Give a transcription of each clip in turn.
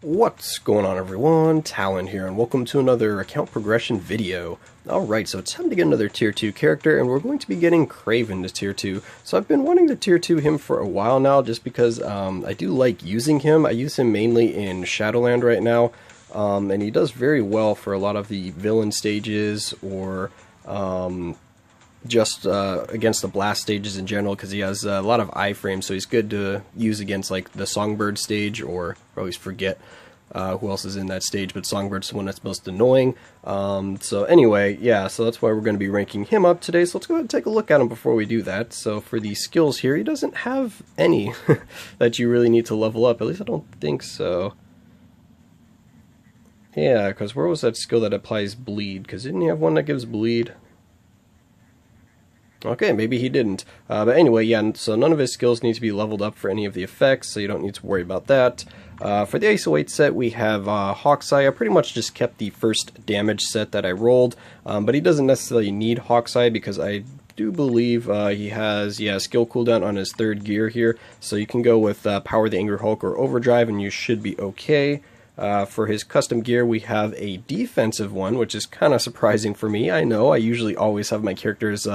What's going on, everyone? Talon here, and welcome to another account progression video. Alright, so it's time to get another tier 2 character, and we're going to be getting Kraven to tier 2. So I've been wanting to tier 2 him for a while now, just because I do like using him. I use him mainly in Shadowland right now, and he does very well for a lot of the villain stages, or just against the blast stages in general, because he has a lot of iframes, so he's good to use against like the Songbird stage, or I always forget who else is in that stage, but Songbird's the one that's most annoying. So anyway, yeah, so that's why we're going to be ranking him up today, so let's go ahead and take a look at him before we do that. So for the skills here, he doesn't have any that you really need to level up, at least I don't think so. Yeah, because where was that skill that applies bleed? Because didn't he have one that gives bleed? Okay, maybe he didn't. But anyway, yeah, so none of his skills need to be leveled up for any of the effects, so you don't need to worry about that. For the ISO 8 set, we have Hawkeye. I pretty much just kept the first damage set that I rolled, but he doesn't necessarily need Hawkeye because I do believe he has, skill cooldown on his third gear here, so you can go with Power the Angry Hulk or Overdrive and you should be okay. For his custom gear, we have a defensive one, which is kind of surprising for me. I know, I usually always have my characters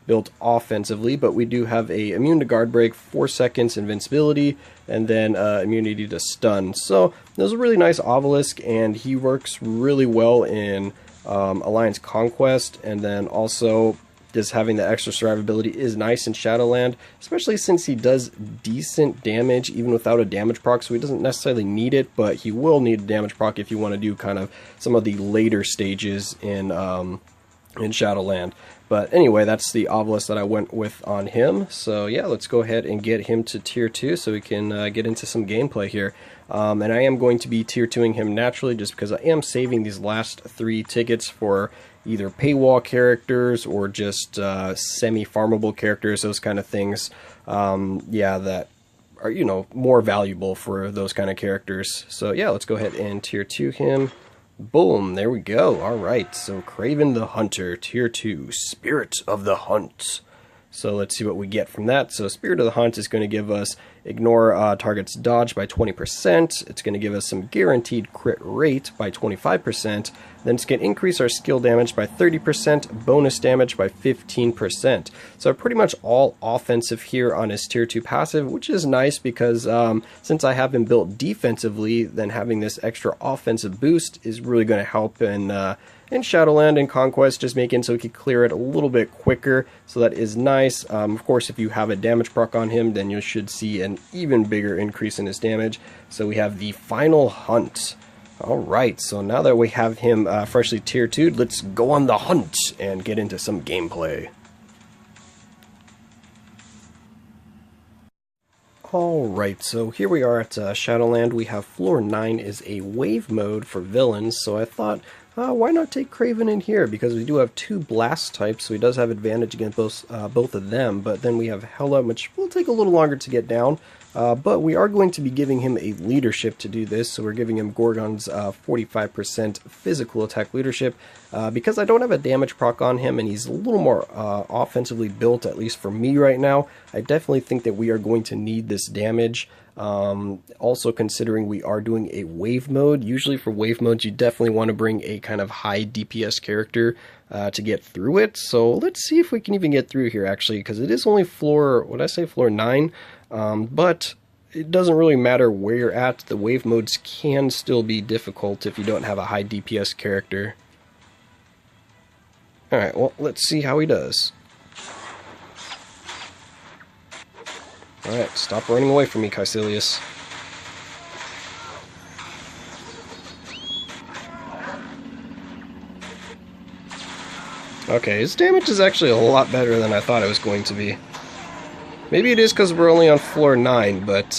built offensively, but we do have a immune to guard break, 4 seconds invincibility, and then immunity to stun. So there's a really nice obelisk, and he works really well in Alliance Conquest, and then also just having the extra survivability is nice in Shadowland, especially since he does decent damage even without a damage proc, so he doesn't necessarily need it, but he will need a damage proc if you want to do kind of some of the later stages in Shadowland. But anyway, that's the obelisk that I went with on him. So yeah, let's go ahead and get him to tier 2 so we can get into some gameplay here. And I am going to be tier 2ing him naturally just because I am saving these last 3 tickets for either paywall characters or just semi-farmable characters, those kind of things. Yeah, that are, you know, more valuable for those kind of characters. So yeah, let's go ahead and tier 2 him. Boom, there we go. Alright, so Kraven the Hunter, tier 2, Spirit of the Hunt. So let's see what we get from that. So Spirit of the Hunt is going to give us ignore target's dodge by 20%. It's going to give us some guaranteed crit rate by 25%. Then it's going to increase our skill damage by 30%, bonus damage by 15%. So pretty much all offensive here on his tier 2 passive, which is nice because since I have him built defensively, then having this extra offensive boost is really going to help in Shadowland and Conquest, just making so he can clear it a little bit quicker, so that is nice. Of course, if you have a damage proc on him, then you should see an even bigger increase in his damage. So we have the Final Hunt. Alright, so now that we have him freshly tier 2'd, let's go on the hunt and get into some gameplay. Alright, so here we are at Shadowland. We have floor 9 is a wave mode for villains, so I thought, why not take Kraven in here? Because we do have 2 blast types, so he does have advantage against both of them, but then we have Hela, which will take a little longer to get down, but we are going to be giving him a leadership to do this, so we're giving him Gorgon's 45% physical attack leadership. Because I don't have a damage proc on him, and he's a little more offensively built, at least for me right now, I definitely think that we are going to need this damage. Also considering we are doing a wave mode, usually for wave modes you definitely want to bring a kind of high DPS character to get through it. So let's see if we can even get through here actually, because it is only floor, what did I say, floor 9, but it doesn't really matter where you're at. The wave modes can still be difficult if you don't have a high DPS character. Alright, well, let's see how he does. Alright, stop running away from me, Caecilius. Okay, his damage is actually a lot better than I thought it was going to be. Maybe it is because we're only on floor 9, but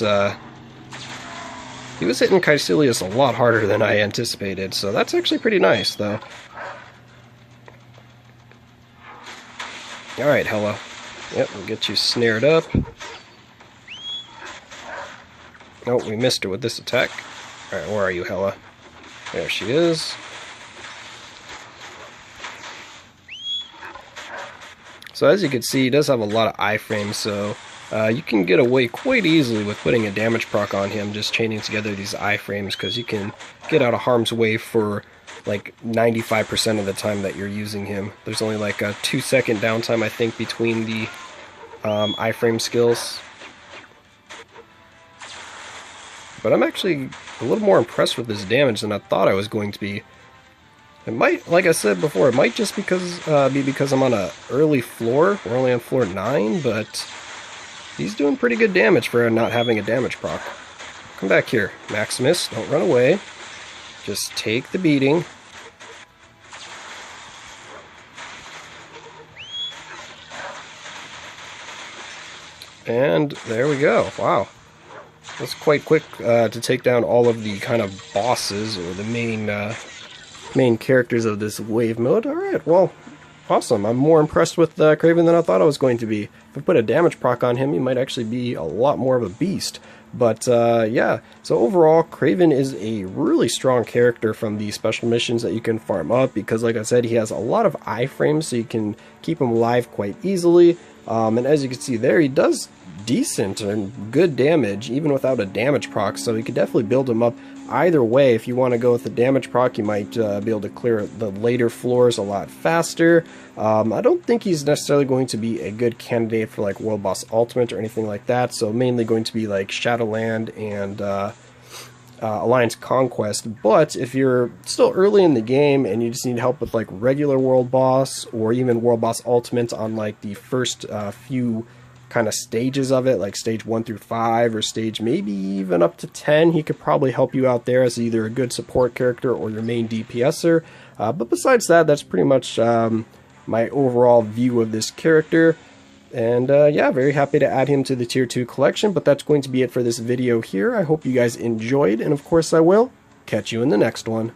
he was hitting Caecilius a lot harder than I anticipated, so that's actually pretty nice, though. Alright, Hela. Yep, we'll get you snared up. Oh, we missed her with this attack. Alright, where are you, Hela? There she is. So as you can see, he does have a lot of iframes, so You can get away quite easily with putting a damage proc on him, just chaining together these iframes, because you can get out of harm's way for like 95% of the time that you're using him. There's only like a 2-second downtime, I think, between the iframe skills. But I'm actually a little more impressed with this damage than I thought I was going to be. It might, like I said before, it might just be because I'm on an early floor. We're only on floor 9, but he's doing pretty good damage for not having a damage proc. Come back here, Maximus. Don't run away. Just take the beating. And there we go. Wow. That's quite quick to take down all of the kind of bosses or the main characters of this wave mode. Alright, well, awesome. I'm more impressed with Kraven than I thought I was going to be. If I put a damage proc on him, he might actually be a lot more of a beast. But yeah, so overall, Kraven is a really strong character from the special missions that you can farm up, because like I said, he has a lot of iframes, so you can keep him alive quite easily. And as you can see there, he does decent and good damage, even without a damage proc, so you could definitely build him up either way. If you want to go with the damage proc, you might be able to clear the later floors a lot faster. I don't think he's necessarily going to be a good candidate for like World Boss Ultimate or anything like that, so mainly going to be like Shadowland and Alliance Conquest. But if you're still early in the game and you just need help with like regular World Boss or even World Boss Ultimate on like the first few kind of stages of it, like stage 1 through 5 or stage maybe even up to 10, he could probably help you out there as either a good support character or your main DPSer. But besides that, that's pretty much my overall view of this character. And yeah, very happy to add him to the tier 2 collection, but that's going to be it for this video here. I hope you guys enjoyed, and of course I will catch you in the next one.